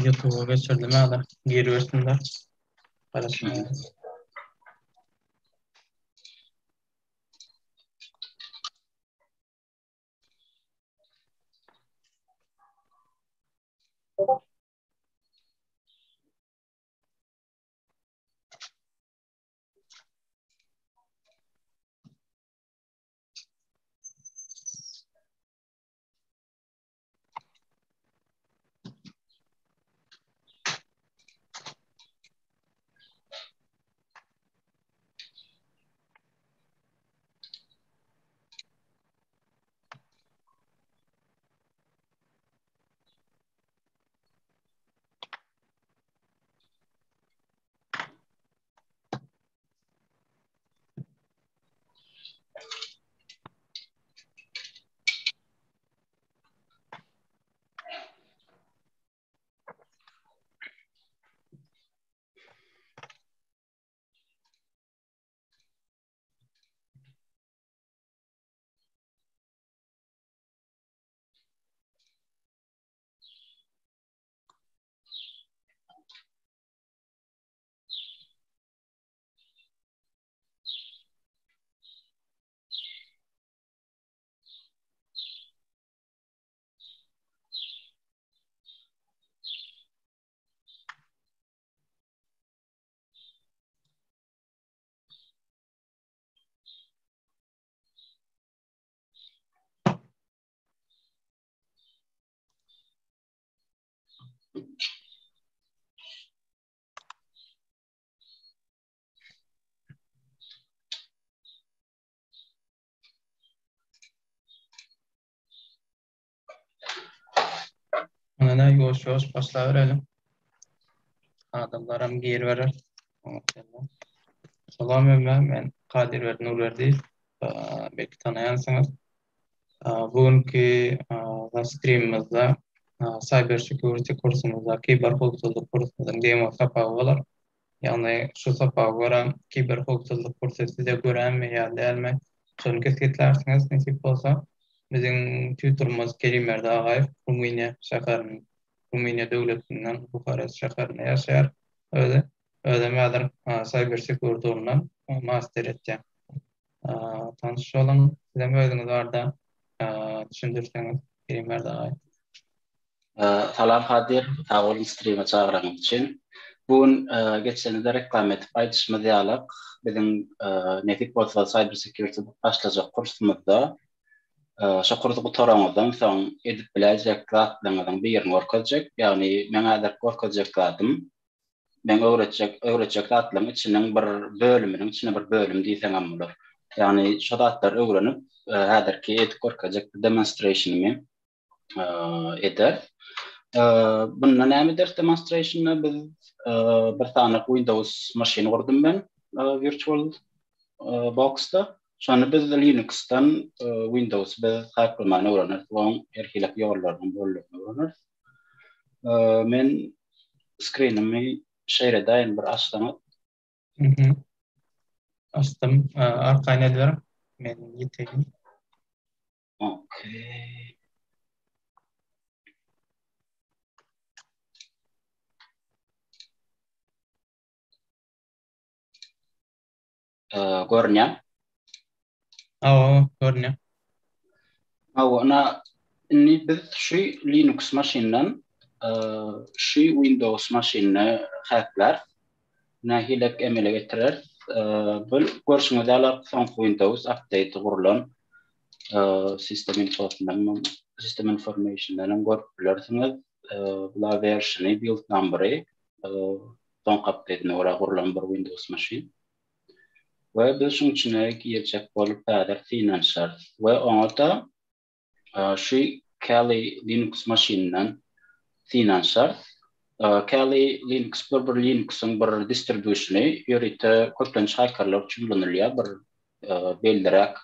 YouTube'a geçirdim da geri versinler. Parasını. Ana yavaş başlayıverelim. Adamlarım geri verir. Salam men Kadir Nurverdi. Belki tanıyansınız. Bugünkü streamimizde cyber security kursumuzda kiber hukuksuzluk kursumuzun demo sapağı var. Yani şu sapağı göre kiber hukuksuzluk kursu size göre mi ya değil mi? Şunu kesitlersiniz nasip olsa. Bizim tuturumuz Kerimerde Ağayev, Rumınya devletinden Bukarest şehrinde yaşar. Öyle mədir cyber security ondan master etdi. Tanışalım. Sizin özünüz var da düşündürseniz Kerimerde Ağayev. Salam Kadir, tağol stream'e çağıran için. Bugün geçeninde reklam etip paylaşma diyalog bizim Netik Bolsa Cyber Security başlayacak kursumuzda şu kursu toramızdan son edip bilecek zatlardan bir yerini orkacak. Yani ben adar orkacaklardım. Ben öğretecek zatların içinin bir bölümünün içine bir bölüm diysem olur. Yani şu zatlar öğrenip adar ki edip orkacak demonstration'ımı eder. Bunun neymidir demonstration'ı biz bir tane Windows machine kurdum ben virtual box'ta. Sonra biz Linux'tan Windows biz hacklemanı öğreniriz. Onun erkilek yollarının bölümünü öğreniriz. Men screen'imi şehredeyim bir açtım. Açtım. Arkayı ne diyorum? Men yeteyim. Okay. Görünüyor. Görünüyor. Ana ini biz şu Linux maşinden şu Windows maşinine hackler nahilek emele getirir. Bu görüşme dalar son Windows update kurulan system information'dan görürsünüz. Bu versiyonu build number'ı son update'ine göre kurulan bir Windows maşin. Ve biz şunun içine girecek olup kadar financer ve ona da şu Kali Linux maşininden financer. Kali Linux bir Linux'un bir distribusyonu yürüte kullanıcı hackerlar için kullanılıyor bir bildirek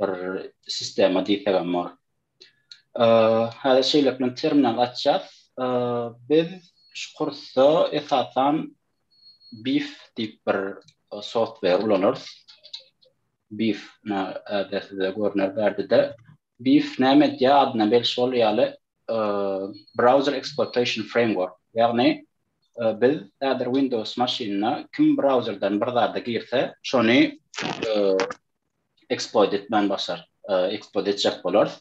bir sistema diyeceğim var. Hada şeylerle terminal açacağız. Biz şu kursu esasen Beef tip bir software kullanırız. Beef na adresi de görünür verdi de Beef ne medya adına belki oluyalı browser exploitation framework. Yani biz eğer Windows maşinine kim browser'dan bir zada girse şonu exploit etmen başar. Exploit edecek bolar.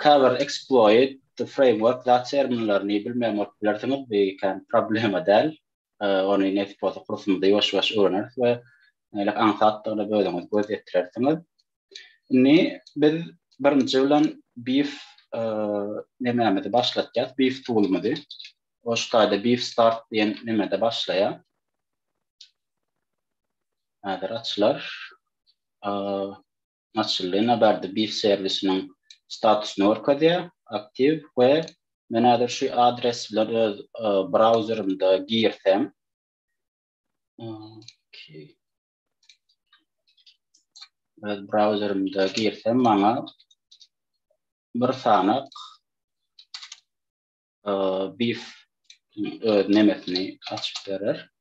Cover exploit the framework that terminallerini bilmeyen ortlarsanız bir kan problema del. Onu net posa kursumda yavaş öğrenir ve ansatta da böyle göz ettirirsiniz. Ni biz birinci bilen beef nemede başlatacağız. Beef tool mıdı? O şurada beef start diye nemede başlaya. Adır açılar. Açıldığına verdi beef servisinin statusunu orkadya aktif ve ben adır şu adresleri browser'ımda girsem. Okay. Browser'ımda girsem bana bir sanak beef nemesini açıp verir.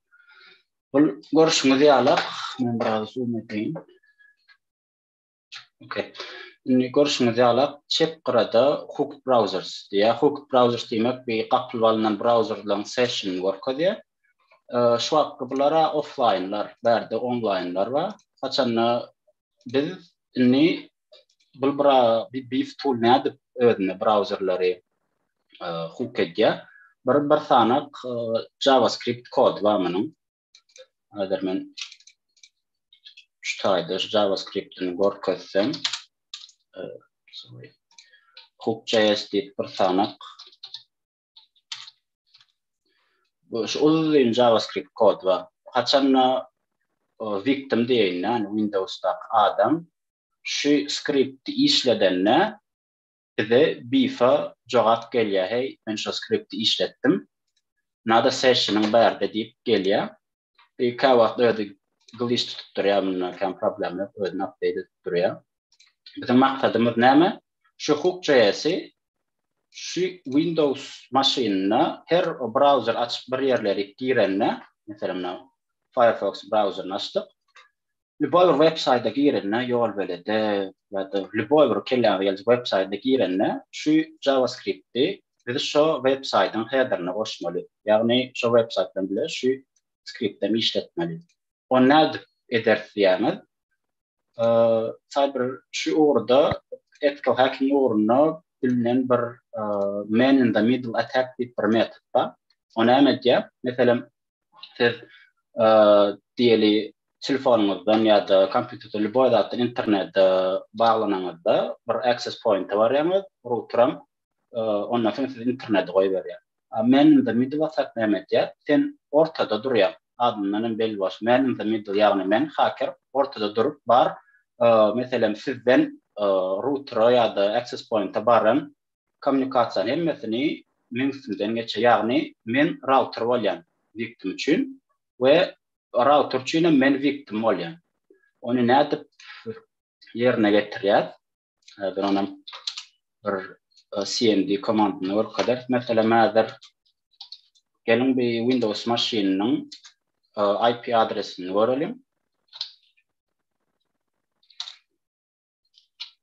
Bu görüşümüzü alıp ben biraz zoom edeyim. Okay. Görüşümüzü alıp check qırada hooked browsers diye. Hooked browsers demek bir kapıl alınan browser'dan session work diye. Şu akıblara offline'lar, berde online'lar var. Haçanna biz inni bir beef tool ne adı ödünü browser'ları hook ediyor. Bir sanak JavaScript kod var benim. Adır men ştaydır JavaScript'ini görketsem hook.js deyip bir sanak şu uzun JavaScript kod var. Haçanna victim diyeyinler Windows'ta adam şu script'i işledenle bize beef'a cevap geliyor. Hey ben şu script'i işlettim. Nada session'ın berde deyip geliyor. Bir kavak öyle glitch tutturuyor. Bunun kan problem yok. Öyle update tutturuyor. Bizim maksadımız ne mi? Şu hook.js'i şu Windows maşinine her browser açıp bir yerleri girenle mesela Firefox browser'ını açtık. Любой website'e girenle yol velede ya da любой kelime website'e girenle şu JavaScript'i biz şu website'ın header'ına koşmalı. Yani şu website'den bile şu script'imi işletmeli. O ne edersiyemiz? Cyber şu orada ethical hacking uğruna bilinen bir man in the middle attack bir metod var. O ne medya? Mesela siz diyelim telefonunuzdan ya da kompüterden boydattan internette bağlananızda bir access point var yani router'ım ondan sonra siz internete koyuveriyor. Man in the middle attack ne medya? Sen ortada duruyor. Adının belli var. Man in the middle yani men hacker ortada durup var. Mesela sizden router'a ya da access point'a barın komünikasyon hemmesini mümkünden geçe yani men router olan victim için ve router için men victim olan. Onu ne edip yerine getiriyor. Ben ona bir cmd komandını var kadar. Mesela mağdur gelin bir Windows maşininin IP adresini verelim.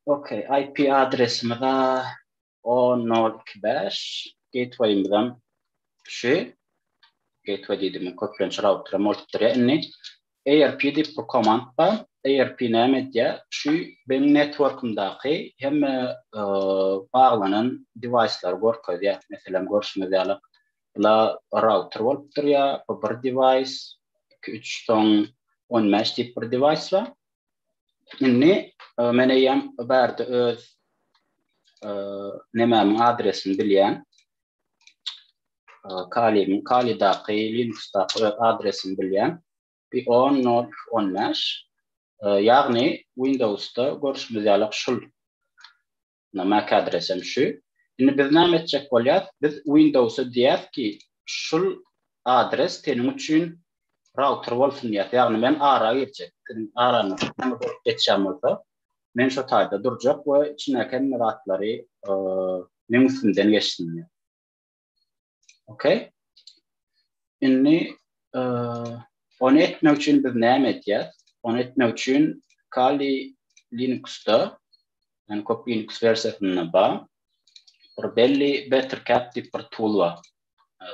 Okay, IP adresimiz 10.25 gateway'imizden şu gateway dediğim conference router'a multiple inni ARP deyip bir command var. ARP ne medya? Şu benim network'ımdaki hem bağlanan device'lar görüyor ya. Mesela görüşmede alıp la router olup duruyor. Bir device 2-3 ton 15 deyip bir device var. Inni meneyem verdi öz nemem adresini bilen Kali'daki Linux'daki adresini bilen bir 10.15 yani Windows'ta görüşmüzyalık şul MAC adresim şu. Şimdi biz ne edecek oluyor? Biz Windows'a diyoruz ki şul adres tenin için router olsun diye. Yani ben ara geçecek. Aranı geçeceğim olsa men şu tayda duracak ve içindeki merakları mümkünden geçsin diye. Okay? Şimdi onu etmek için biz ne edeceğiz? Onu etmek için Kali Linux'ta yani Copy Linux versiyonuna bağ bir belli Bettercap dip bir tool var.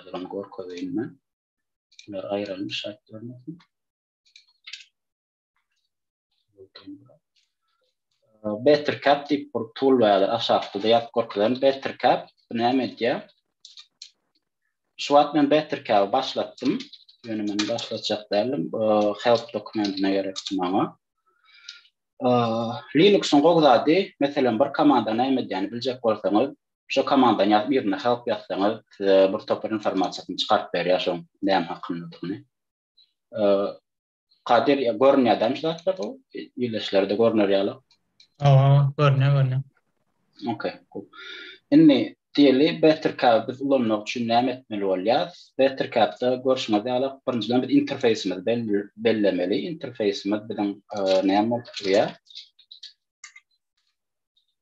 Duran görkezeyim ben. Bunlar ayrılmış aktörlerin. Bettercap dip bir tool var. Aşağıda yap görkezeyim. Bettercap ne diye? Şu an ben Bettercap başlattım. Yönümünü başlatacak değilim. Help dokumentine gerektim ama. Linux'un qoğdadı, mesela bir komanda ne yani bilecek olsanız, şu komandan yazıp birine help yazsanız, bir topar informasyasını çıkartıp veriyor şu neyim hakkındığını. Kadir görünüyor demiş zaten o, iyileşlerde görünüyor yalı. Görünüyor. Okay, cool. Inni diyelim Bettercap biz ulanmak için ne etmeli olacağız? Bettercap'ta görüşmede yalı birinciden bir interface'imiz bellemeli. Interface'imiz bizim neyim oluyor?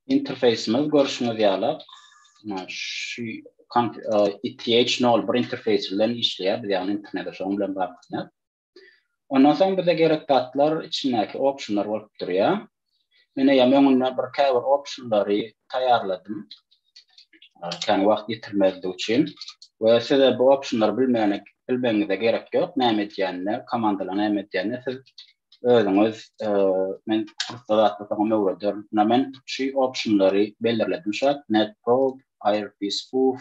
Interface'imiz görüşmede yalı. Şu ETH0 bir interface ile işleyen bir yani internette şu an bilen bakmıyor. Ondan sonra bize gerekli atlar içindeki optionlar olup duruyor. Yine yamanına bir cover optionları tayarladım. Yani vakit yitirmezdiği için. Ve size bu optionları bilmenize gerek yok. Ne edeceğini, komandalar ne edeceğini siz özünüz men kursada atlasam öğretiyorum. Ben şu optionları belirledim. Şu an netprobe, IRP spoof,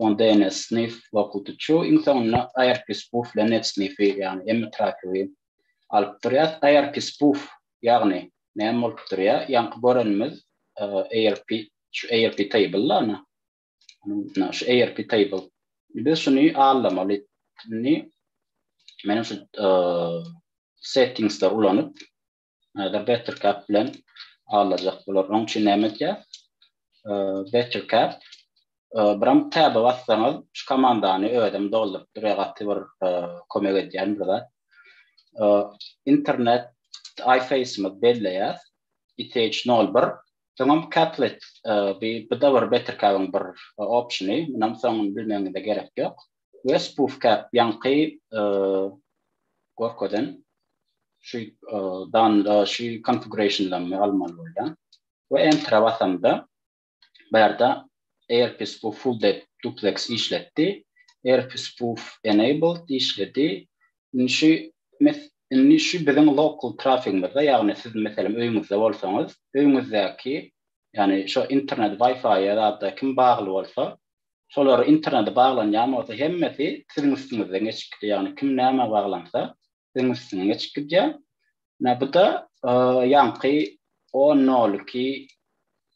DNS sniff, local to show. İnsanlar IRP spoof ile net sniff'i yani emmi trafiği alıp duruyor. IRP spoof yani ne alıp duruyor? Yani görenimiz ARP, şu ARP table'larına. Şu ARP table. Biz şunu ağlamalı. Benim şu settings'lar ulanıp Bettercap bilen alacak bular. Onun için ne edeceğiz? Bettercap biram tab'a bassanız şu komandanı ödem doldurup duruyor bir kömek edeceğim burada. İnternet iFace'imiz belleyiz. ETH01 tamam caplet bir da var Bettercap'ın bir optionu. Bunun sonunu bilmenize de gerek yok. Ve spoof cap yankı gorkodan şu şu configuration'larını almalı olacağım. Ve enter'a basamda burada ARP spoof full depth duplex işletti. ARP spoof enabled işledi. Şu bizim local traffic'imizde yani siz mesela evimizde olsanız evimizdeki yani şu internet Wi-Fi'ye da kim bağlı olsa şoları internete bağlanacağım olsa hemmeti sizin üstünüzden geçikti yani kim neyime bağlansa sizin üstüne geçikti. Ne bu da yankı O02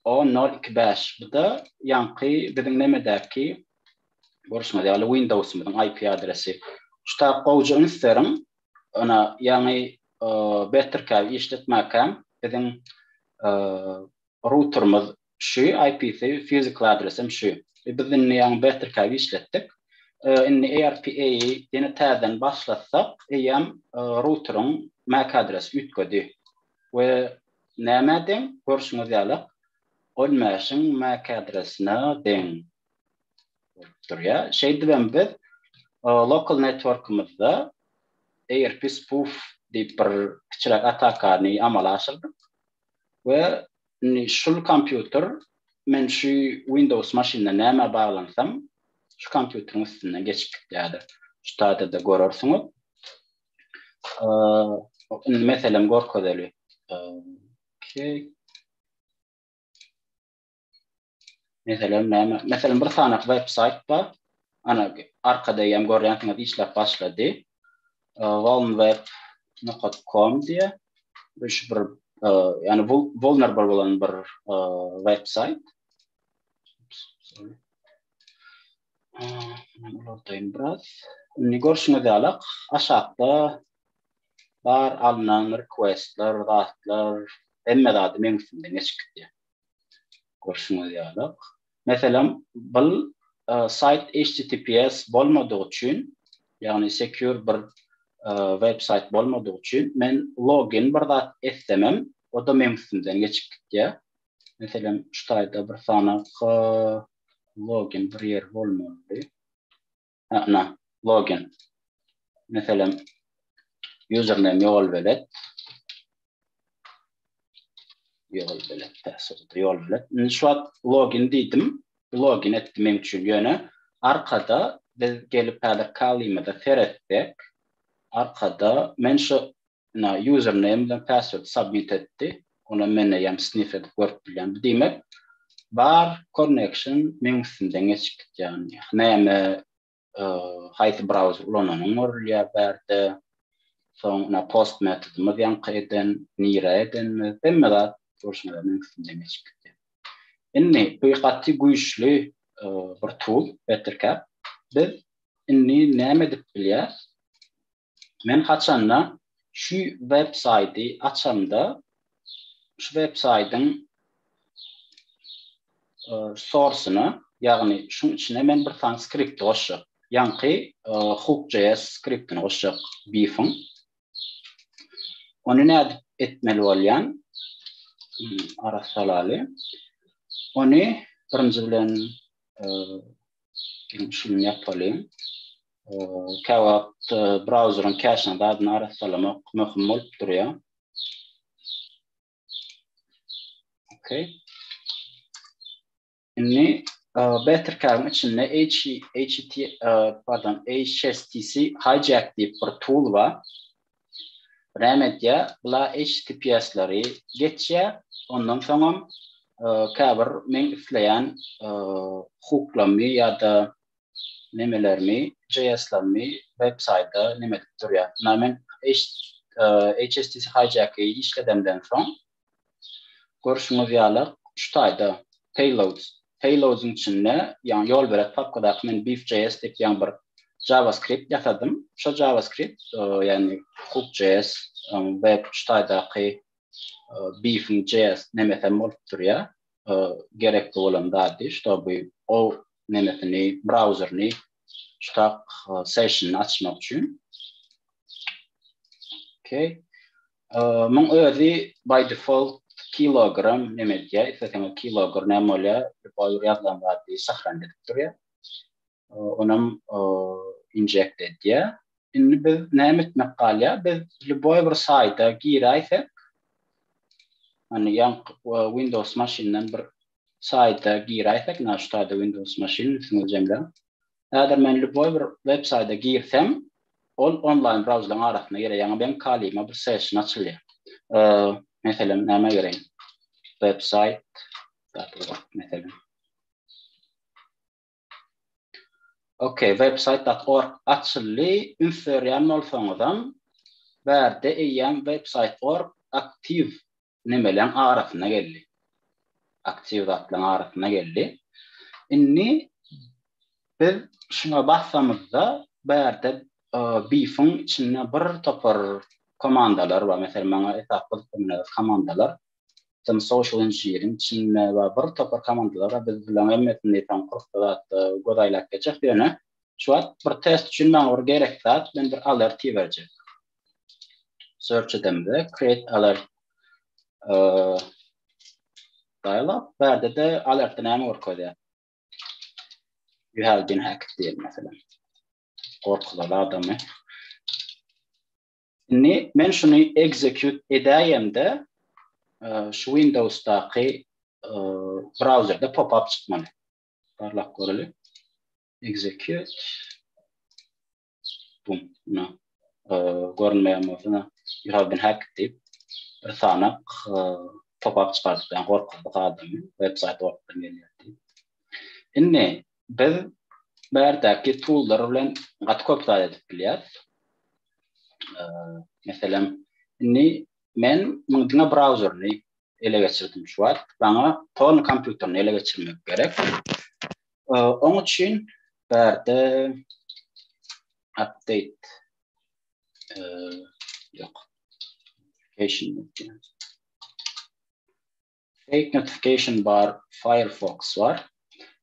O025 bu da yankı bizim nemedeki görüşmede yani Windows'umuzun IP adresi. Şu qoğucu isterim ona yani Bettercap işletmekten bizim router'ımız şu IP'si physical adresim şu. Bizim yani Bettercap işlettik. İnni ARPA'yı yine tezden başlatsak iyam router'ın MAC adresi ütkodi. Ve nemeden görüşümüz yalık olmayışın MAC adresine den. Ya şeydi ben biz local network'ımızda ARP spoof deyip bir küçük atakarını amala aşırdık. Ve şu computer men şu Windows maşinine neme bağlansam şu computer'ın üstünden geçip yani şu tadı da görürsünüz. Mesela görkodeli. Okay. Mesela bir tane website var. Ana arkada yem görüntüne işlep başladı. Walmweb.com diye bir yani vulnerable olan bir website. Oradayım biraz. Görüşmede alak aşağıda var alınan requestler, rahatlar emme dadı mümkünden geçikti. Görüşmede alak. Mesela bu site HTTPS bolmadığı için yani secure bir website bolmadığı için men login bir da istemem. O da mümkünden geçikti. Mesela şu tayda bir tane login bir yer olmalı. Login. Mesela username yol velet. Şu an login dedim. login etmem için yönü arkada biz gelip hada kalimede ferettik. Arkada men şu username ile password submit etti. Ona menne yam sniff edip work bilen demek. Bar connection mümkün geçtik yani. Neme hayt browser ulananın oraya verdi. Sonra post metodu yankıydın, nireden, demeden görüşmeler mümkün geçtik. İnni bu katı güçlü bir tool Bettercap. Biz inni neme edip biliyoruz. Men haçanla şu website'i açamda şu website'ın source'ını yani şunun içine men bir tane script koşup yankı Hook.js script'ini koşup beef'in onu ne etmeli olan arasalali onu birinci bilen şunu yapalım kawat browser'ın cache'ına da adını arasalamak mühim olup duruyor. Okay. İnni Bettercap'ın içinde HSTC hijack diye bir tool var. Remedya bula HTTPS'leri geçe ondan sonra kabir men ifleyen hook'larımı ya da nemelerimi, JS'larımı website'da nemet duruyor. Namen HSTC hijack'ı işledemden sonra görüşümüz yalık şutayda payloads'ın içinde yani yol verip papkada men beef.js dip yan bir JavaScript yatadım. Şu JavaScript yani Hook.js web şutaydaki beef.js nemetem olup duruyor. Gerekli olan da değil. İşte bu o nemetini, browser'ını şutak session'ı açmak için. Okay. Mon özü by default kilogram nemedya, ise kilogram nemolya boyur yazılan vadi sahrandet duruyor. Onam inject ediyor. İnni biz nemet meqalya biz boy bir site'a giraysak hani yan Windows machine'den bir site'a giraysak naştada Windows machine ismi cemle. Eğer men boy bir website'a girsem online browser'ın arasına göre yani ben kalima bir session açılıyor. Mesela neme göreyim. Website mesela. Okay, website.org açılıyor. Ünsöryen olsanızdan verdi eyyem website.org aktif nemelen arasına geldi. Aktif zatlan arasına geldi. İnni biz şuna bassamızda verdi beef'in içinde bir topar komandalar var. Mesela bana etaplı komandalar. Tam social engineering içinde bir topar komandalar var. Biz bilen emmetini tam kursalat godaylak geçecek yöne. Şu an bir test için bana gerek zat ben bir alerti verecek. Search edemde create alert dialog verdi de alertini hem orkoydu. You have been hacked diyelim mesela. Korkuları adamı. Şimdi ben şunu execute edeyim de şu Windows'taki browser'da pop-up çıkmalı. Parlak görülü. Execute. Boom. No. Görünmeyen mesela you have been hacked deyip bir tane pop-up çıkardık. Yani korkuları adamı. Website ortadan geliyor deyip. Şimdi biz berdeki tool'lar bilen gat kopyala edip biliyoruz. Mesela men mıngdına browser'ını ele geçirdim şu an. Bana ton kompüterini ele geçirmek gerek. Onun için berde update yok. Fake notification bar Firefox var.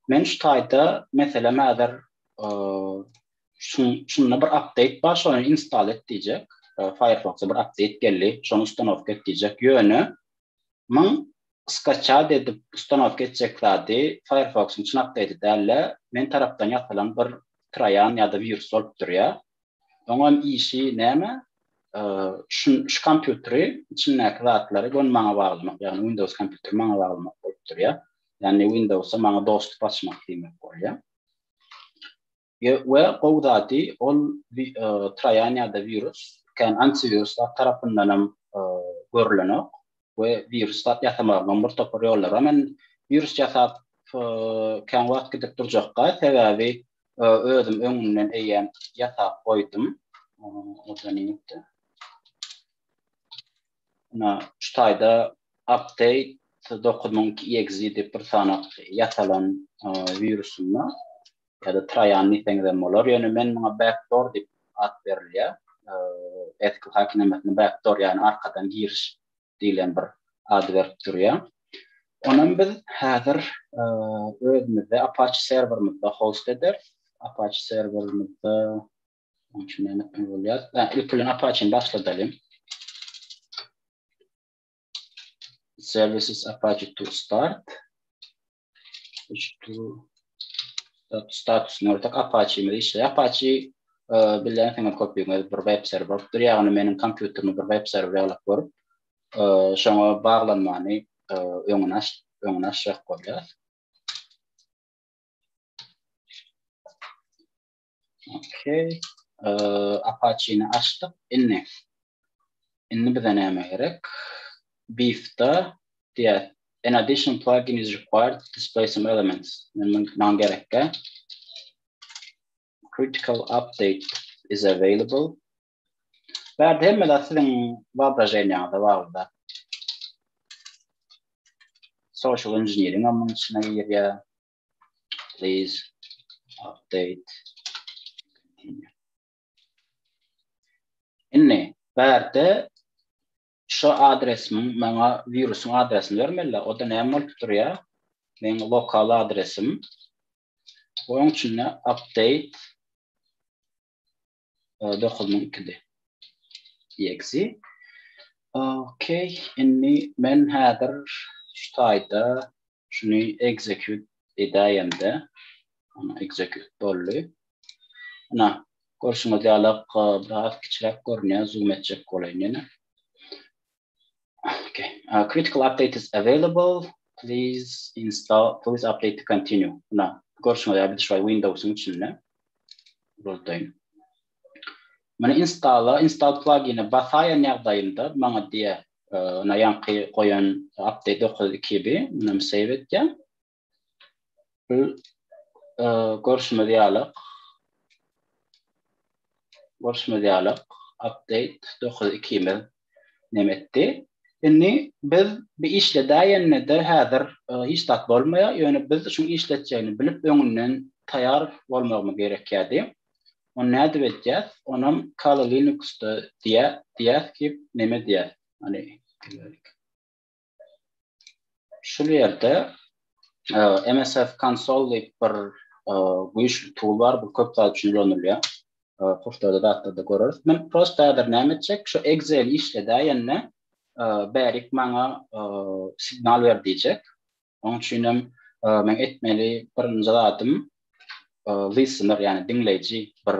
Men şutayda mesela mağdur şununla bir update var, sonra install et diyecek. Firefox'a bir update geldi, şunu ustanov et diyecek yönü. Men skaça edip ustanov edeceklerdi. Firefox'un için update ederle men taraftan yapılan bir trayan ya da virüs olup duruyor. Onun işi neyme? Şu kompüteri içindeki zatları bana bağlamak, yani Windows kompüteri bana bağlamak olup duruyor. Yani Windows'a bana dostluk açmak demek oluyor. Ve qowdady ol Trayan ya da virüs kan antivirüsler tarafından görülene ve virüsler yatamagan bir topar yollar. Hemen virüs yasap kan vaqt gidip duracakka sebebi özüm öňünden eýen yasap koydum. Orada neydi? Şutayda update 9002 dep bir sanak yasalan virüsünde ya da Trayan nitengden bolar. Yani men bana backdoor dep ad berilýär. Etki hakimiyetine backdoor yani arkadan giriş diýilen bir ad berip durýar. Ondan biz häzir özümizde Apache serverimizde host eder. Apache serverimizde şunu bolýar. İlk bilen Apache'ni başladalım. Services Apache to start. Status ortak Apache'miz işle. Apache bilen hemen kopyalıyım bir web server. Yani benim kompüterimi bir web server alıp koyup şuna bağlanmanı öňüne aşağı koyacağız. Okay. Apache'ni açtık. İnne bize näme gerek? Beef'ta diye an additional plugin is required to display some elements. Non gerekli. Critical update is available. Ve hem de sizin vabrajenya var da. Social engineering ama içine giriyor. Please update. İnne verdi şu adresimin bana virüsün adresini vermeli. O da ne mal tutuyor? Benim lokal adresim. Onun için update 9002'de. Exe. Okay. İnni men header şutayda şunu execute edeyimde. Ona execute bollu. Ana koşma diyalog biraz küçük görünüyor. Zoom edecek olayını. Okay. Critical update is available. Please update to continue. Now, koşma diyalog bir Windows'un içinde. Buradayım. Mana install plugin'i basayan ýagdaýynda maňa diye nayanky koyan update 92 bunu save etdim. Görüşme diyalog update 92 nemetdi. Inni biz bir işle daýanyda häzir hiç tat bolmaýar. Ýöne biz şu işletjegini bilip öňünden taýar bolmagymyz gerekýärdi. Onu ne edeceğiz? Onun Kali Linux'ta diye ki neme diye. Hani şu yerde MSF Console bir güçlü tool var. Bu köp daha kullanılıyor. Kurtada da görürüz. Ben prosta ne edecek? Şu Excel işlede yani berik bana signal ver diyecek. Onun için ben etmeli birinci adım listener yani dinleyici bir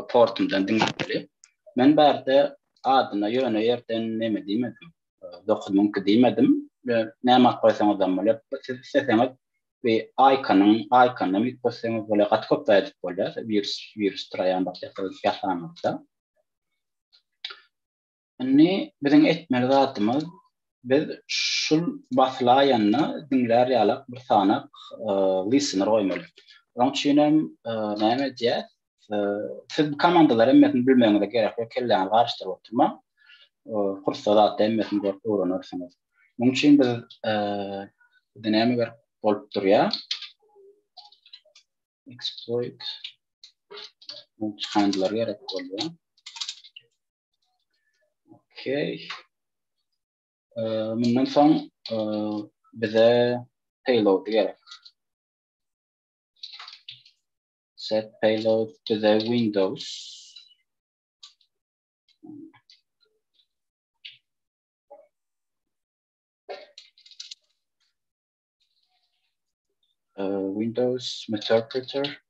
portumdan dinlemeli. Men berde adına yöne yerden neme diýmedim. 9002 diýmedim. Näme koýsaňyz da bolýar. Seseňiz bir icon'y bir koýsaňyz bolýar. Gatköp da edip bolýar. Virüs Trayan ýasanmakda. Ni biziň etmeli zatymyz biz şul baslaýanyny dinler ýalyk bir sanak listener goýmaly. Onun için näme diýär? Siz bu komandalar emmetini bilmeňize gerek ýok. Kelläňiz garşyryp oturma. Kursda da emmetini görüp öwrenirsiňiz. Onun için biz näme berip bolup durýar? Exploit multi-handler gerek bolýar. Okay. Bundan soň bize payload gerek. Set payload to the Windows. Windows interpreter.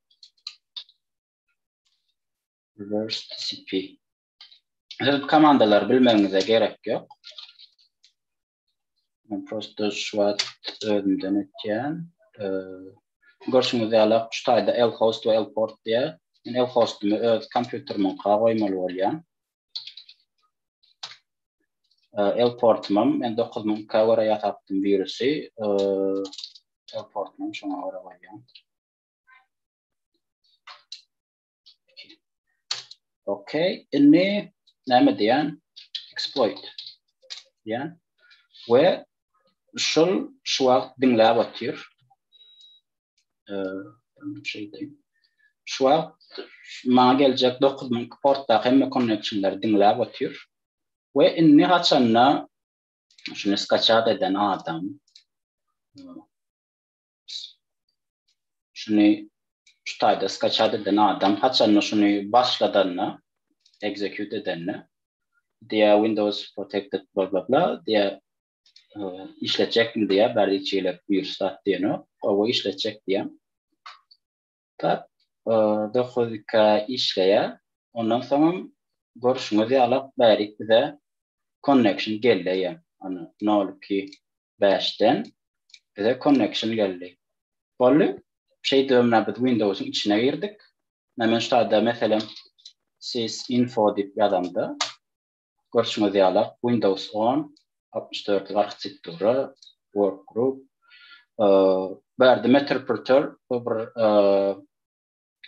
Reverse TCP. Bu komandalar bilmenize gerek yok. Ben prosto şu an özümden etken. görüşüňiz ýaly ştaýda L-host we L-port diye. Men L-hostumy öz kompýuteryma goýmaly bolýan. L-portmam men 9000 kawara ýatapdym birisi. L-portmam şoňa gora goýan. Okay, inni näme diýen? Exploit diýen. We şu wagt dinläp otyr. Şu wagt maňa geljek 9000 portda hemme connectionlar dinläp otyr. Ve inni haçanna şunu skaçat eden adam şunu ştaýda skaçat eden adam haçanna şunu başladanna execute edenna diye Windows protected bla bla bla diye işletecek mi diye berdiçiyle buyursat diyeno o işletecek diye tap doxudika işleye ondan sonra görüşüňizi alıp berik bize connection geldi. Ana 0.5'ten bize connection geldi. Bolly şey dönemde biz Windows'un içine girdik. Hemen şurada mesela sysinfo dip yazamda görüşüňizi alıp Windows 10 64 architecture workgroup berdi interpreter bir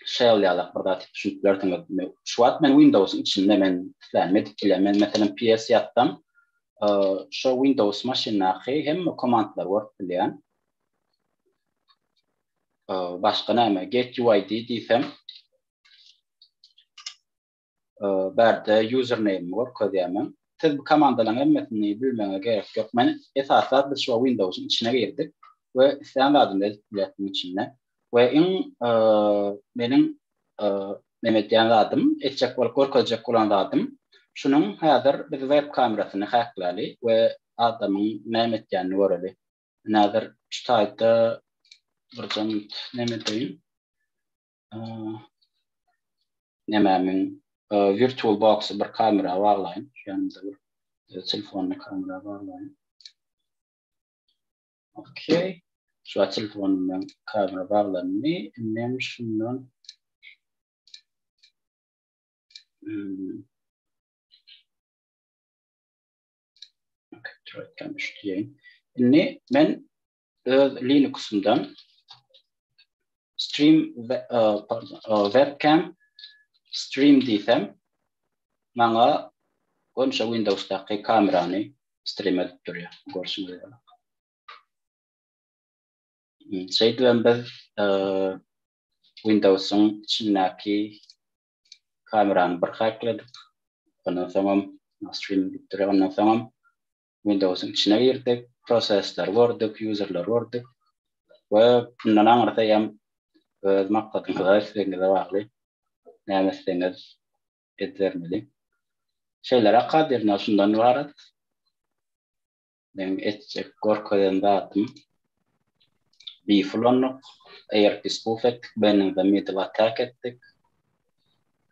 shell ýaly bir dat düşünýärdim. Şu wagt men Windows'un içinde men planmedik bile men mesela PS ýatdam. Şu Windows maşinahy hem komandlar work bilen. Başga näme get-uid diýsem. Berde username work edýärmen. Siz bu komandaların hemmesini bilmene gerek ýok. Men esaslar biz şu Windows'un içine girdik we sen adını biletdim içinde. Ve benim Mehmet adım, etçek bol korkacak olan adım. Şunun hazır bir web kamerasını haklaly ve adamın Mehmet ýany göreli. Nazır ştaýda bir jam näme diýin? Nämemin virtual box bir kamera baglaýyn. Ýanynda bir telefon kamera baglaýyn. Okay. Şu telefonumdan kamera bağlanmayı, nem şundan ne men Linux'umdan stream webcam stream diýsem maňa onça Windows'daky kamerany stream edip durýar. Görüşüňiz şeyden biz Windows'un içindeki kamerany bir hakladyk. Ondan sonra stream bitirip ondan sonra Windows'un içine girdik, prosesler gördük, userler gördük. Ve bundan anlatayım maksadımda istediğinize bağlı. Ne istediğiniz etlermeli. Şeylere kadirine şundan varat. Ben etçek korkudan dağıttım. Biflonuk, eğer dispufet, benim de middle attack ettik.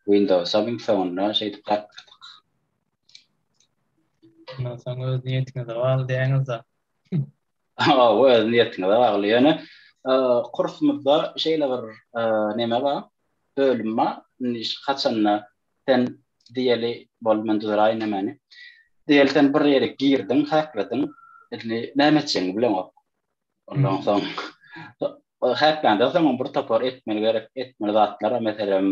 Windows having sonra şeydi bıraktık. Ondan sonra öz niyetine de bağlı diýeniz da. O öz niyetine de bağlı. Yani kursumuzda şeyle bir neme var, bölüm var. Kaçanla sen diyeli bolmandılar aynı mani. Diyeli sen bir yere girdin, hakladın. Neme için bilen o. Ondan sonra hakkanda zaman bir tapar etmeli gerek etmeli zatlara mesela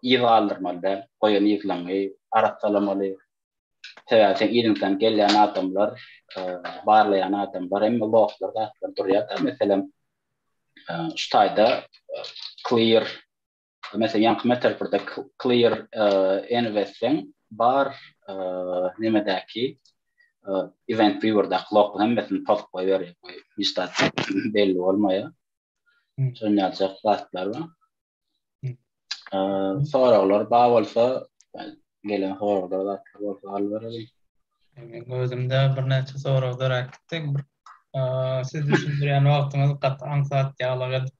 ýygalyrmaly, goýan ýyglamy, aratlamaly. Sen ýerinden gelýän adamlar, barlayan adamlar, hem loglar da durýar. Mesela ştaýda clear mesela ýanky meterperde clear envesen bar nemedäki event viewer'da log hemmesini top goýar. Mistat belli bolmaýar. Şonýalçak zatlar bar. Soralar bağ bolsa gelen soralar zatlar bolsa albereli. Men özümde bir näçe soralar aktyk. Siz düşünýän wagtyňyz gatnaň saat ýalag edip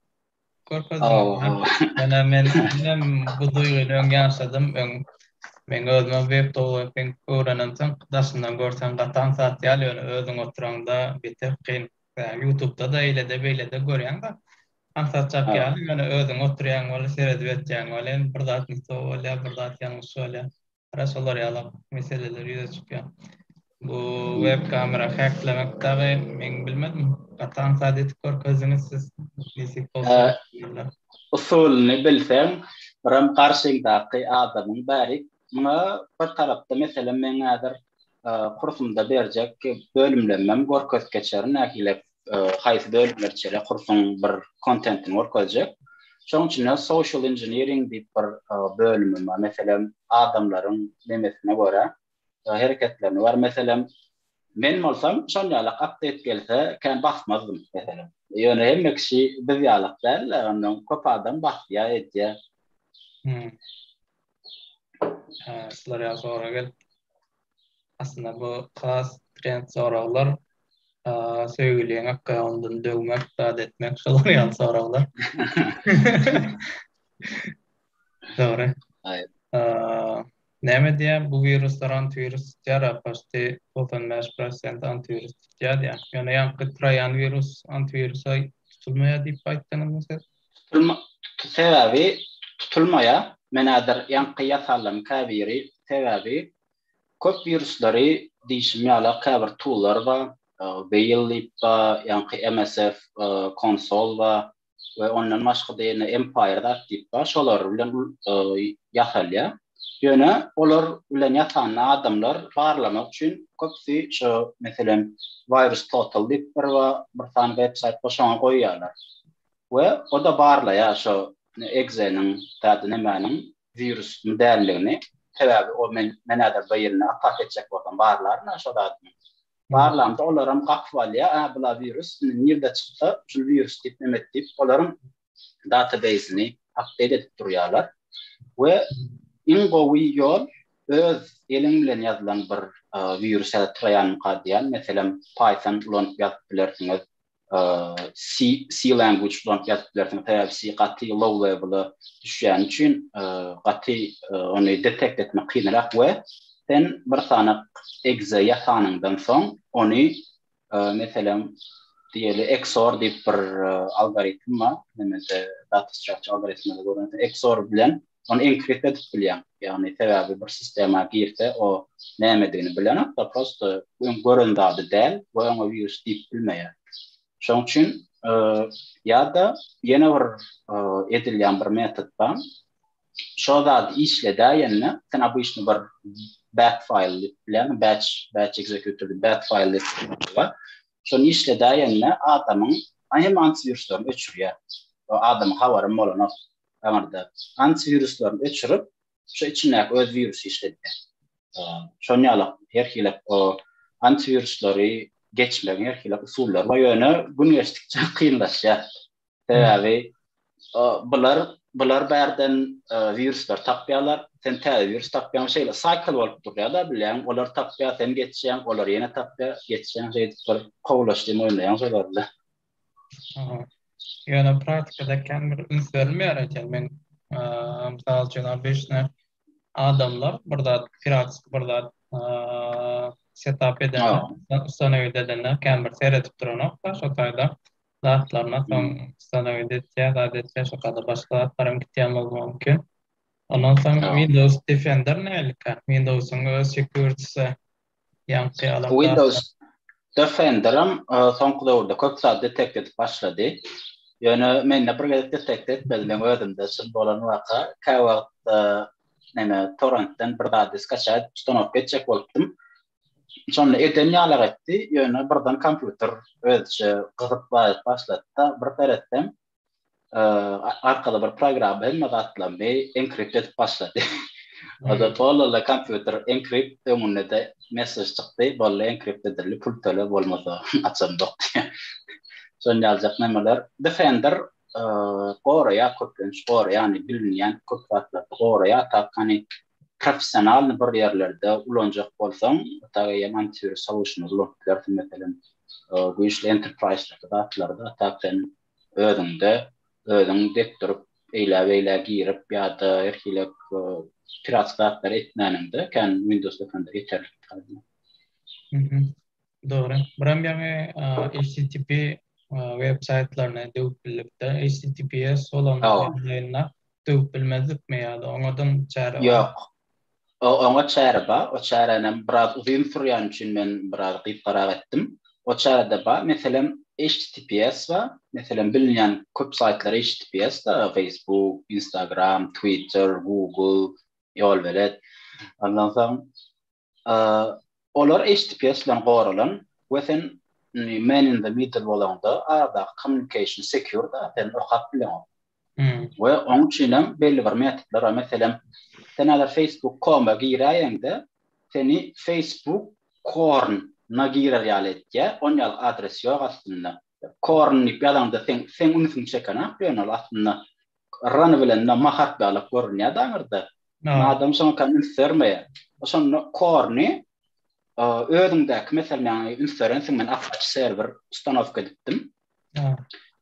korkazdyň. Men bu duýguly öňňaşadym. Men özüme web developing öwrenençem daşyndan görsen gatnaň saat ýaly özüň oturanda biter kyn. YouTube'da da eyle de beýle de görýän da. Ansat çap Ha. ýaly ýöne özüň oturýan bola seredip etýän bola bir zat nito bola bir zat ýalňyş bola. Raşolar ýaly meseleler ýüze çypýar. Bu web kamera hacklemek tagy men bilmedim. Gatan sadet görkeziniz siz nesip bolsa. Usulny bilsem, biram garşyňdaky adamyň bäri muňa bir tarapda meselem men häzir kursumda berjek bölümlemem görkez geçer nähile haýsy bölümler çere kursuň bir kontentini görkezjek. Şoň üçin social engineering diýip bir bölümim var. Meselem adamlaryň demesine görä hereketlerini var. Meselem men bolsam şol ýaly update gelse kan basmazdım meselem. Ýöne hemme kişi biz ýalyk däl, ondan köp adam basýar edýär. Sizler ýa sonra gel. Aslında bu has trend soralar söýgülen hakka ondan döwmek, dad etmek şolar ýaly soralar. Doğru. Hayır. Näme diýär bu viruslar antivirus ýarapaşdy 95% antivirus diýär. Ýöne ýanky Trojan virus antivirusa tutulmaýar diýip aýtdyňyz mı? Sebebi tutulmaya menadir ýanky ýasalam kabiri sebebi köp viruslary diýişim ýaly kabir toollar bar, Beylip bar, ýanky MSF konsol bar we ondan başga diýene Empire'da diýip bar. Şolar bilen ýasalýar. Ýöne olar bilen ýasan adamlar barlamak üçin köpsi şu meselem virus total diýip bir tane website başa goýýarlar. We o da barlaýar şu Exe'nin tadı nemäniň virus modelligini sebebi o menader baýyryny atak etjek bolan barlarna şo da barlamda olaram gakvalya bula virus nerede çyksa şu virus diýip nemet diýip olaryň database'ini update edip durýarlar we ingowy ýol öz elim bilen ýazylan bir virus ýa-da Trojan gadýan meselem Python bilen ýazyp bilersiňiz, C language bilen ýazyp bilersiňiz, C gaty low level'ı düşýän üçin gaty ony detect etmek kynrak we sen bir tane exe ýasanyňdan soň ony meselem diýeli XOR diýip bir algoritm var, nemede data structure algoritmine göre XOR bilen onu enkript edip bilýän. Ýani sebebi bir sistema girse o nämedigini bilen da prosto göründädi däl we onu virus diýip bilmeýär. Şoň üçin ýa-da ýene bir edilýän bir metod bar. Şo zat işlede ýene sen bu işni bir bat file bilen batch executable bat file var. Şonu işlede ýene adamyň hem antiviruslarını öçürýär. O adam habarym bolan amarda antiviruslarını öçürüp şu içindeki öz virüsü işlediler. Şonu ýaly her hilep o antivirusları geçmeyen her hilep usullar var ýöne gün geçdikçe kynlaşýar. Sebebi bular bärden viruslar tapýarlar, sen täze virus tapýan şeýle cycle bolup durýarlar bilen olar tapýar, sen geçýän, olar ýene tapýar, geçýän şeýle kowlaşdy moýnaýan şolarlar. Ýöne praktikada kan bir ünsörmýär eken men mysal üçin beşne adamlar burada piratsk burada setup eden ustanowy edenler kan bir seretip duranok da şo taýda zatlaryna soň ustanowy edetýär şo kada başga zatlarym gitýän bolmagy mümkin. Ondan soň Windows Defender nälik? Windows'un öz security'si ýanky alapda. Windows Defender'ım soňky döwürde köp zat detect edip başlady. Ýöne men bir detect etmedim özümde şol bolan waka kawat näme torrentden bir zat diskaçat tutunup geçjek bolupdym. Şonu eden ýalar etdi. Ýöne birden kompýuter özçe gyzyp başlatdy. Bir peretden arkada bir program hem atlandy, enkript edip başlady. O da bolla kompýuter enkript ömünde mesaj çykdy, bolla enkript edildi, pul tölep bolmasa açamdyk. Şonu ýaljak nämeler Defender goraýa köpünç goraýa ýani bilinýän köp wagtlar goraýa tapkany professional bir ýerlerde ulanjak bolsaň, taýýa antivirus solution ulanýar meselem güýçli enterprise'larda atlarda tapken özüň dekturup eýle girip ýa-da erkilek piratlar etmäninde kan Windows Defender ýeterli. Doğru. Buram yani HTTP website'larına dövüp bilipde HTTPS olan Oh, yayınlar dövüp bilmezlik mi ya da ondan çare var. yok. Oňa çäre ba, o çärenem biraz uzun sürýän üçin men biraz gypgarak etdim. O çärede ba, meselem HTTPS ba, meselem bilinýän köp saytlar HTTPS da Facebook, Instagram, Twitter, Google, ýol belet. Ondan soň olar HTTPS bilen goralan, within man in the middle bolanda arada communication secure da ben okat bilen. Ve onun için belli bir metotlar, mesela sen eğer Facebook.com'a gireyinde seni Facebook Corn'a girer onun adresi yok aslında. Corn bir alanda sen unutun çekana, ben aslında run bilen mahat bir alıp görünüyor da nerede? Madem sonra kan sermeye, o sonra Corn'i ödümdeki mesela yani inferensin men Apache server ustanovka ettim.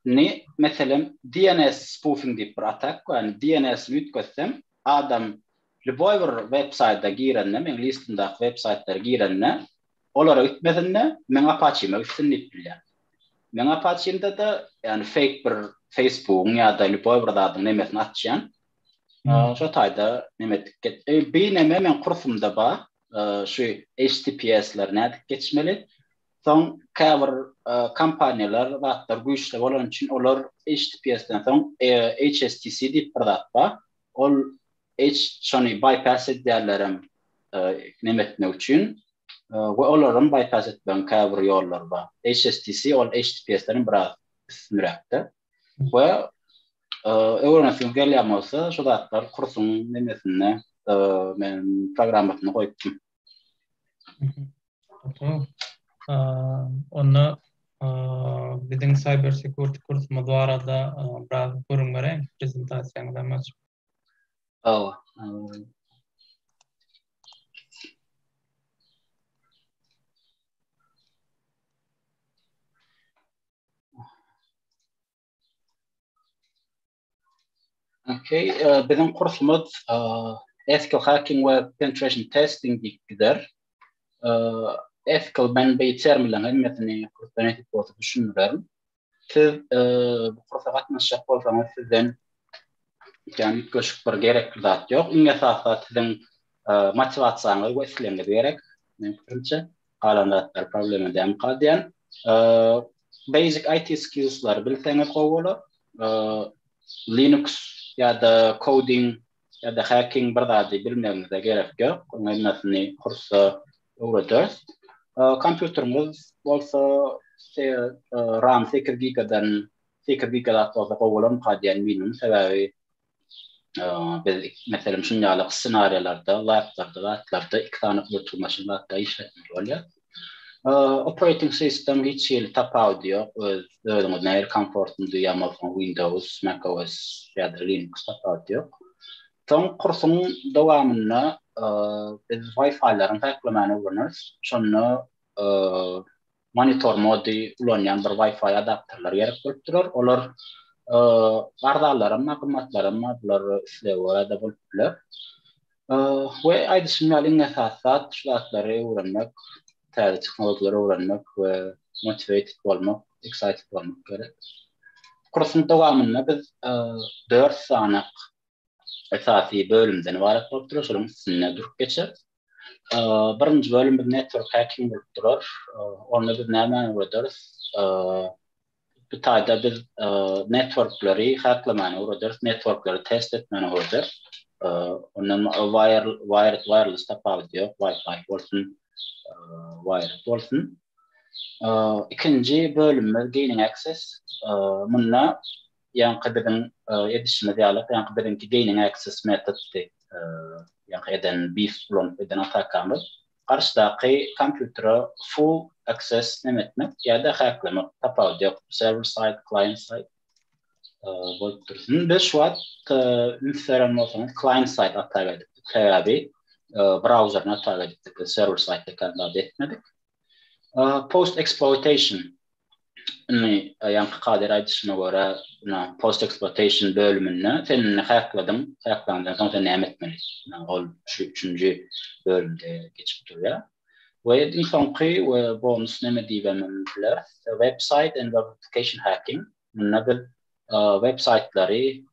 Ne mesela DNS spoofing diye bir atak yani DNS mütközsem adam любой bir website'da girenle men listindeki website'lara girenle olara gitmesine men Apache'me üstünlük bilýär. Men Apache'mde de yani fake bir Facebook ya da любой bir adamın nemesini atýan. Şu taýda nemetdik get. Bir neme men kursumda ba şu HTTPS'ler nädik geçmeli. Son cover kampanyalar vatlar güýçli bolan üçin olar HTTPS'den soň HSTC diýip bir zat bar. Ol şonu bypass edýärlerim nemetme üçin we olaryň bypass etdiň cover ýollar bar. HSTC ol HTTPS'den biraz üstünräkde. We öwrensem gelýärmese şu zatlar kursyň nemesine men programmatyny goýdum. Onu bizim cyber security kursumuz var da biraz görünmere prezentasyonda maç. Oh. Okay, bizim kursumuz ethical hacking ve penetration testing gider. Ethical ben bir termle hemmetini kurtanetik botu düşünürüm. Siz bu kursa katnaşacak olsanız sizden yani köşük bir gerekli zat yok. İnge sahada sizin motivasyonu ve islemle gerek. Men fikrimçe kalan zatlar problemi dem kaldiyan. Basic IT skills'lar bilseniz gowalar. Linux ya da coding ya da hacking bir zat bilmenize gerek yok. Onların kursa uğradırız. Kompüterimiz bolsa RAM 8 gigadan 8 gigadan fazla gowalan kaldiyan minimum sebebi biz mesela şunyalık senaryolarda, laplarda iki tane virtual machine'larda işletmek oluyor. Operating system hiç yeri tap diyor. Öyle ne comfort'un duyama from Windows, macOS ya da Linux tap diyor. Son kursun devamında biz Wi-Fi'lerin taklimanı öğreniriz. Sonra monitor modu kullanılan bir Wi-Fi adaptörler gerek götürür. Olur bardalarım, maklumatlarım, madlar işlevi da bulurlar. Ve aynı sinyalin esasat şartları öğrenmek, teknolojileri öğrenmek ve motivated olmak, excited olmak gerek. Kursun devamında biz 4 sanak esasi bölümden ibaret bolup durur, sizinle durup geçer. Birinci bölüm bir network hacking bolup durur. Onu biz näme öğreniriz? Bu taýda biz networkleri haklamanı öğreniriz, networkleri test etmeni öğreniriz. Onun wireless tap diyor, Wi-Fi olsun, wired olsun. İkinci bölümümüz gaining access. Bununla yankıdırın edişime diyalog, yankıdırınki gaining access metodi eden beef bulun eden atakamız. Karşıdaki kompütere full access nemetmek ya da haklamak, tap diyor, server side, client side. Biz şu an client side atağa gittik. Browser'ına atağa gittik. Server side'de kendine etmedik. Post exploitation yankı kader aydışına göre post exploitation bölümünü senin haklandığın sonra sen ne etmeliyiz. O şu üçüncü bölümde geçip duruyor. Ve soňky we bonus näme diýenler website and verification hacking. Näbil website'lary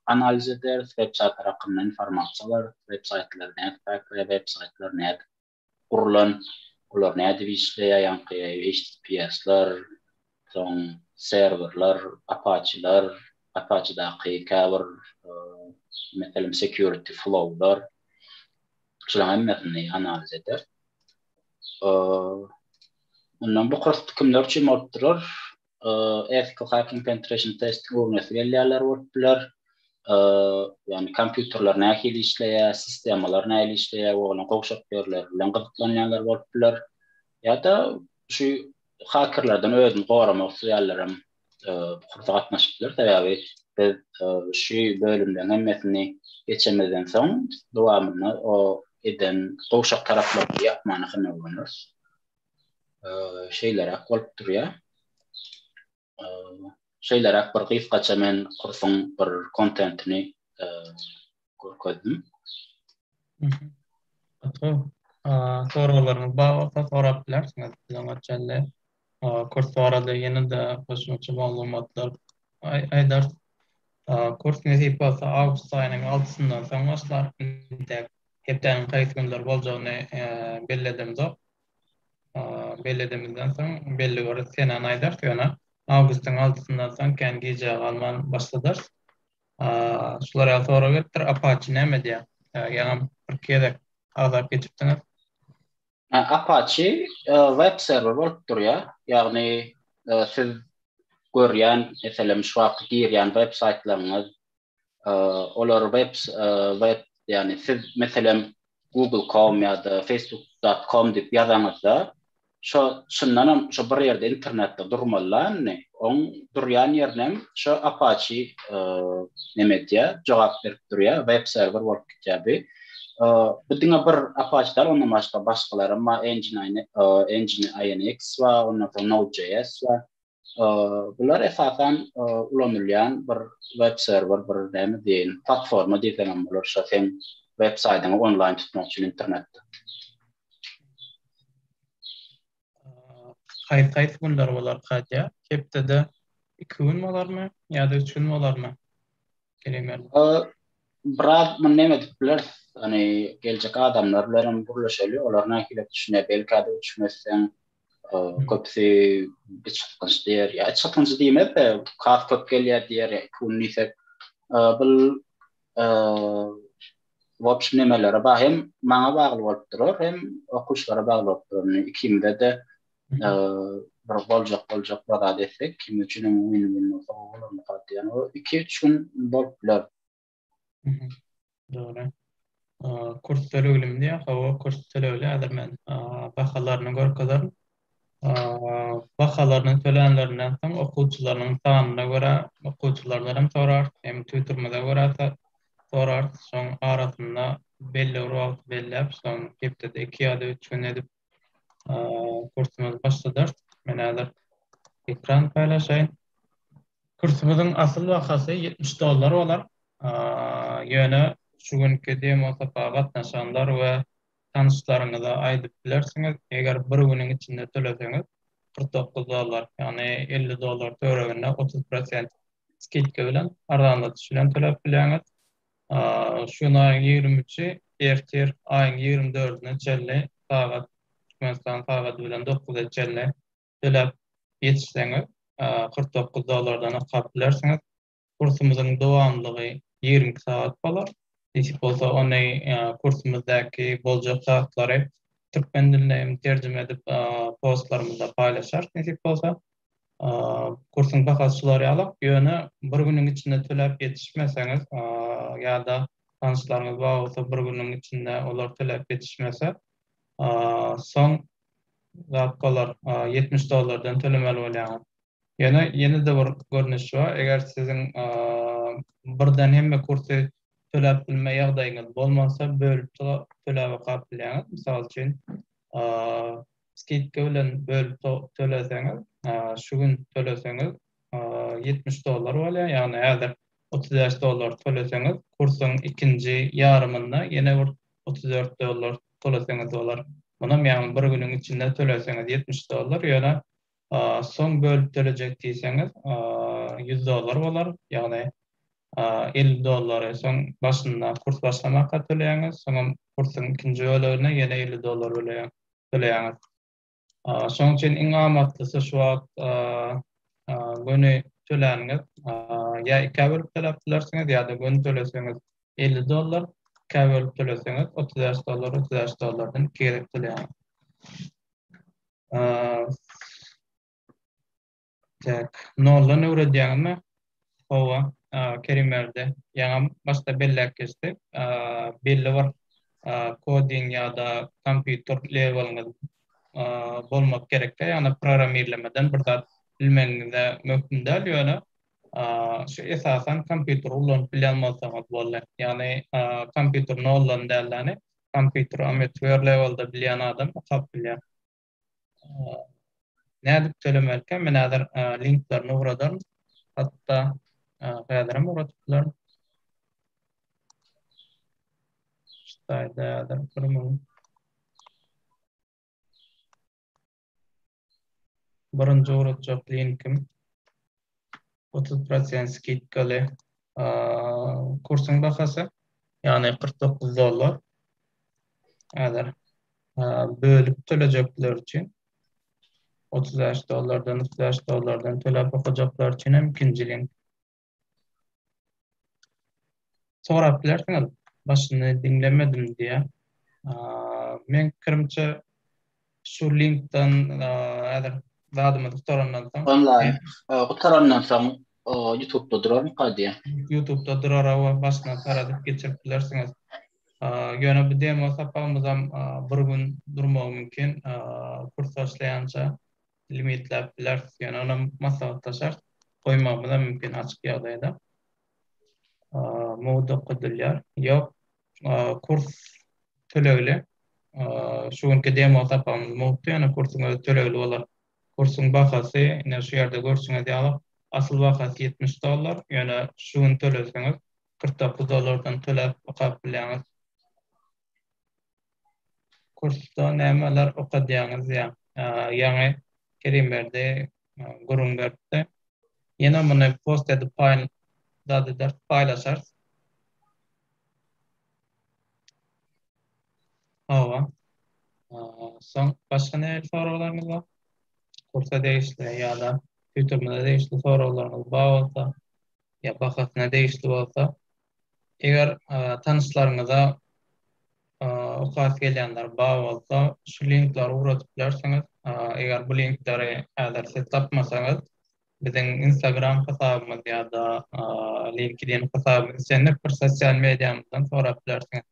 analiz eder, website hakkında informasiýalar, website'lar näde, website'lar näde kurulan, ular näde işleýär, ýa-ni HTTPS'ler, soň serverler, Apache'ler, Apache'daky cover, mesela security flow'lar, şular hemmetini analiz eder. Ondan bu kursda kimler üçin bolup durar? Ethical hacking penetration testing öwrüneler boluplar. Yani kompýuterler nähili işleýär, sistemalar nähili işleýär, oňa gowşap berler, bilen gyzyklanýanlar boluplar. Ýa-da şu hakerlerden özüni goramak üçin kurda gatnaşyplar. Täbii biz şu bölümden hemmetini geçemeden soň dowamyny o eden gowşap taraplardy ýapmany hynalanyr. Şeyler bolup durýar. Şeyler bir gysgaça men kursyň bir kontentini görkezdim. Soralarınız bağlı sorap bilersiniz. Bilen kurs arada yeni de başlıca malumatlar aydar. Kurs nesip bolsa Ağustos aýynyň 6-syndan soň başlar. Hepden gaýsy günler boljagyny belledim zok. Belledimizden soň belli bir senen aýdar ýöne Ağustyň 6-syndan soň kän gije alman başladyr. Şulara sonra getdir Apache näme diýär? Ýa-ni bir kere azap geçipdiňiz. Apache web server bolup durýar. Ýagny siz görýän, meselem şu wagt girýän websitelaryňyz olar web ýani siz meselem google.com ýa-da facebook.com diýip ýazaňyzda şundan şu bir ýerde internetde durmalylar, oň durýan ýernem şu Apache näme diýär, jogap berip durýar, web server bolup gitýär. Bidiňe bir Apache'lar ondan başgalary Engine INX we ondan soň Node.js we bular esasen ulanylýan bir web server, bir näme diýen platforma diýsem bolar, şo sen website-ňy online tutmak üçin internetde. Haýt günler bolar gaýta. Hepde 2 gün bolarmy ýa-da 3 gün bolarmy? Kelimler. Biraz men näme diýipler? Hani gelecek adamlar bilen burlaşaly, olar nähili düşüne belki de düşünmesen köpsi bir çatkanç diýer. Ya çatkanç diýmek de kaf köp gelýär diýer. Kunnisek bil wapş nemelere hem maňa bagly bolup durar, hem okuşlara bagly bolup durar. Ikimde de bir boljak bada desek, kim üçin win-win bolar ýa-ni o 2-3 gün boluplar. Doğru. Kurs tölegimde hawa kurs tölegli adamman bahalaryny görkezler. Bahalaryny tölenlerinden soň okuwçylarynyň sanyna görä okuwçylardan hem sorar, hem tüýtürmede görä sorar. Soň arasynda belli wagt bellep, soň hepde 2 ýa-da 3 gün edip kursumuz başladyr. Men häzir ekran paýlaşaýyn. Kursumyzyň asyl bahasy $70 bolar. Ýöne şu günkü demo sapaga gatnaşanlar we tanışlaryňyza aýdyp bilersiňiz. Eger bir güniň içinde töleseňiz $49, ýani $50 töregende 30% skilka bilen arzanda düşülen төлep bileňiz. Şuna 23-i ertir aýyň 24-üne çelle sagat sagat bilen 9-a çelle төлep ýetişseňiz $49 akap bilersiňiz. Kursumyzyň dowamlygy 20 saat bolar. Nesip bolsa ony kursumyzdaky boljak saatlary türkmen diline hem terjime edip postlarymyzda paýlaşar. Nesip bolsa kursyň bahasy şolary alyp, ýöne bir güniň içinde төлep ýetişmeseňiz ýa-da tanışlaryňyz bar bolsa bir güniň içinde olar төлep ýetişmese soň zatlar $70 tölemeli bolýar. Ýene de bir görnüş bar. Eger siziň birden hemme kursy төлep bilme ýagdaýyňyz bolmasa, bölüp töläbe gaplaýaňyz. Mysal üçin skidka bilen bölüp töleseňiz, şu gün töleseňiz $70 bolýar. Ýani häzir $35 töleseňiz, kursyň ikinji ýarymynda ýene bir $34 töleseňiz bolar. Munam ýa-ni bir günüň içinde töleseňiz $70 ýöne soň bölüp tölejek diýseňiz $100 bolar. Ýagny $50 soň başynda kurs başlamakka töleýäňiz, soňam kursyň ikinji bölegine ýene $50 töleýäňiz. Şoň üçin iň amatlysi şu wagt göni töläňiz ýa iki bölüp töläp dilersiňiz ýa-da göni töleseňiz $50, iki bölüp töleseňiz $30 ikiye töleýäňiz. Tak, nolla ne öwredýäňmi? Owa, kerimlerde ýa-ni başda bellek geçdik. Belli bir coding ýa-da kompýuter lewelňiz bolmak gerekde. Ýa-ni programirlemeden bir zat bilmeňizde mümkin däl ýöne şu esasan kompýuter ulanyp bilýänmasaňyz bolar. Ýagny kompýuter nollan dälläni kompýuter amateur levelde bilýän adam okap bilýär. Nädip söylemelken men häzir linklerini uğradarım. Hatta häzirim uğradyplar. Şaýda durmam. Birinji uğradjak linkim 30% skidkaly kursyň bahasy ýagny $49. Häzir bölüp төлejekler üçin $30 töläp okajaklar üçin hem ikinji link. Sorap bilersiňiz, başyny dinlemedim diýe. Men kirimçe şu linkden häzir zadymy sorandan soň Online. Gutarandan soň YouTube'da durarmy kady? YouTube'da durar we başyna taradyp geçirip bilersiňiz. Ýöne bu demo sapamyzam bir gün durmagy mümkin. Kurs başlaýança limitläp bilersiz. Ýöne ona maslahat şart goýmagy da mümkin açyk ýagdaýda. Mowdu qydylýar. Ýok, kurs tölegli. Şu günki demo sapamyz mowdu, ýöne kursyň özü tölegli bolar. Kursyň bahasy ine şu ýerde görseňiz ýaly asyl bahasy $70, ýöne şu gün töleseňiz $49 töläp okap bilýäňiz. Kursda nämeler okadýaňyz ýa-ni kerimlerde gurunberdi. Ýene muny post edip paylaşar. Hawa. Soň başga näme soraklaryňyz bar? Kursa değişli ýa-da Twitter'da değişli soraklaryňyz bar bolsa, ýa bahasyna değişli bolsa, eger tanyşlaryňyza okas gelýänler bar bolsa, şu linkleri uğradyp bilersiňiz. Eger bu linkleri häzir siz tapmasaňyz, biziň Instagram hasabymyz ýa-da LinkedIn hasabymyz sende bir sosial mediýamyzdan sorap bilersiňiz.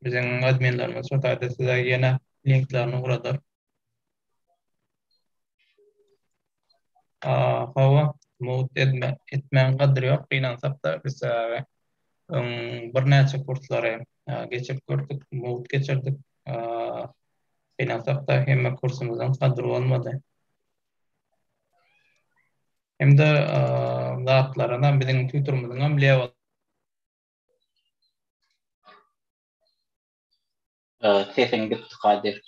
Biziň adminlerimiz şu taýda size ýene linklerini uğradar. Hawa, mowt etmän gadyr ýok, gynansak da biz bir näçe kurslary geçip gördük, mowt geçirdik. Gynansak da hemme kursumyzdan gadyr bolmady. Hemde zatlaryna biziň Twitter'ymyzyň hem level Sesin bitti Kadir.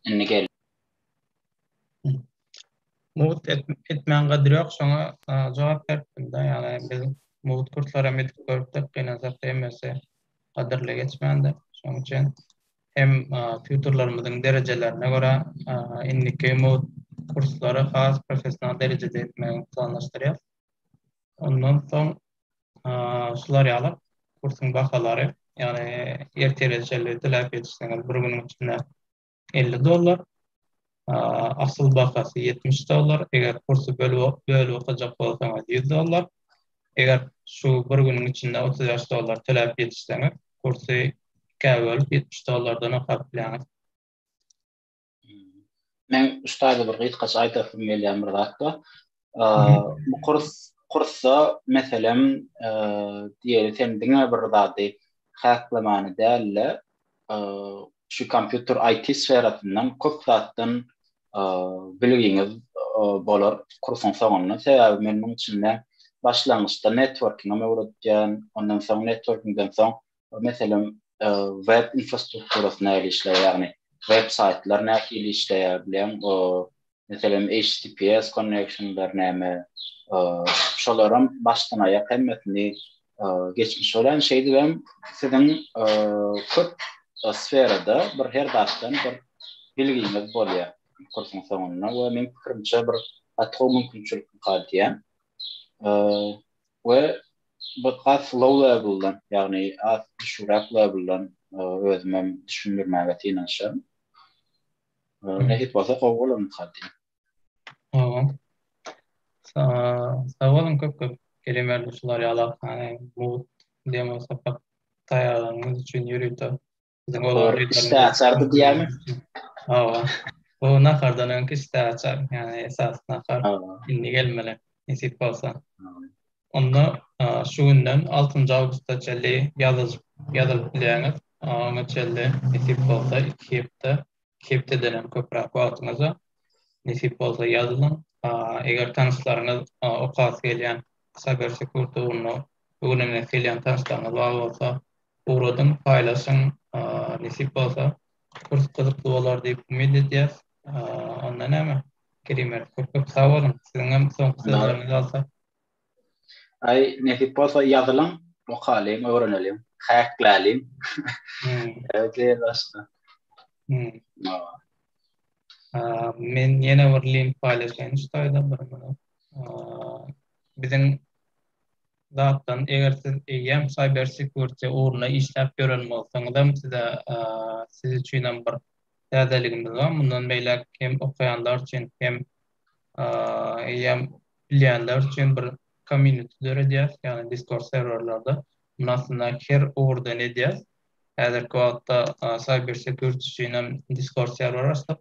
Inni gel. mowt etmän gadyr ýok, şoňa jogap berdim da. Ýagny biz mowt kurslary edip gördük, gynansak da hemmesi gadyrly geçmände. Şoň üçin hem Twitter'larymyzyň derejelerine görä indiki mowt kurslary has professional derejede etmäge planlaşdyrýar. Ondan soň şular ýaly kursyň bahalary, ýagny ertereçeli tilap etseňiz bir günüň içinde $50, asyl bahasy $70, eger kursy bölüp okajak bolsaňyz $100, eger şu bir günüň içinde $30 tilap etseňiz kursy ikiye bölüp $70 okap bilýäňiz. Men ustada bir gitgaç aýdapym gelýän bir zatda. Bu kursa meselem diýeli sen diňe bir zady haslamany dälle şu kompýuter IT sferatyndan köp zatdan bilgiňiz bolar kursyň soňunda. Sebäbi men muňa içinde başlangıçta networking ama öğreteceğin ondan sonra networkingden sonra mesela web infrastrukturasına ilişkiler yani website'lar ne ilişkiler o mesela HTTPS connection'lar şolaram baştan ayak hemmetini geçmiş olan şeydi ben sizin köp sferada bir her daktan bir bilginiz bolýar kursun sonuna we men fikrimçe bir atga mümkinçilik qadiýan we bu qas low level'dan yani az düşürek level'dan özümem düşünürmäge inanşam ne hit bolsa gowulan qadiýan. Tamam. Sağ olun köp kelimeler şular ýalak hani bu demo sapat taýýarlaryňyz üçin ýürüýdi. Bizim olan İşte açardı diýämi? Hawa. O nahardan öňki işte açar. Yani esas nahar inni gelmeli. Nesip bolsa. Onda şu günden 6 Awgustda çelli yazılıp bilýäňiz. Ona çelli nesip bolsa 2 hepde denen köprak wagtyňyza nesip bolsa yazılın. Eger tanışlaryňyz okasy gelýän cyber security uruny öňüne gelýän tanışlaryňyz bar bolsa, uradan paýlaşyň nesip bolsa kurs gyzykly bolar diýip umid edýäs. Onda näme? Kerimer, köp sag bolun. Siziň hem soňky sözlerinizi alsak. Ay nesip bolsa yazılın, okalyň, öwrenelim, häklälim. Evet, başda. Men ýene bir link paýlaşan iştaýda bir biziň zatdan eger siz hem cyber security uruny işläp gören bolsaňyz siz üçin hem bir täzeligimiz bar. Mundan beýle hem okuyanlar üçin hem bilýänler üçin bir community döredýäs, ýani Discord serwerlarda. Munasynda her urdan edýäs. Häzirki wagtda cyber security üçin hem Discord serwer açdyk.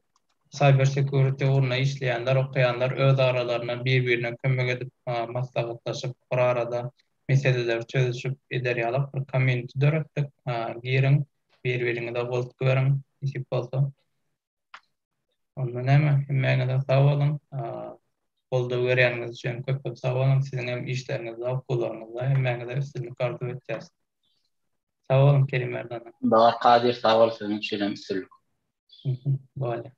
Cyber security uruny işleýänler, okuyanlar öz aralaryna bir-birine kömek edip maslahatlaşyp bir arada meseleler çözüşüp ederýalar. Bir community döretdik. Girin bir-biriňize golt göreň, isip bolsa. Onda näme? Hemmäňe de sag bolun. Golda görýäniňiz üçin köp sag bolun. Siziň hem işleriňizde, okularyňyzda hemmäňe de üstünlik arzu etjäs. Sag bolun kelimelerden. Bar qadir sag bolsun üçin üstünlik. Böyle.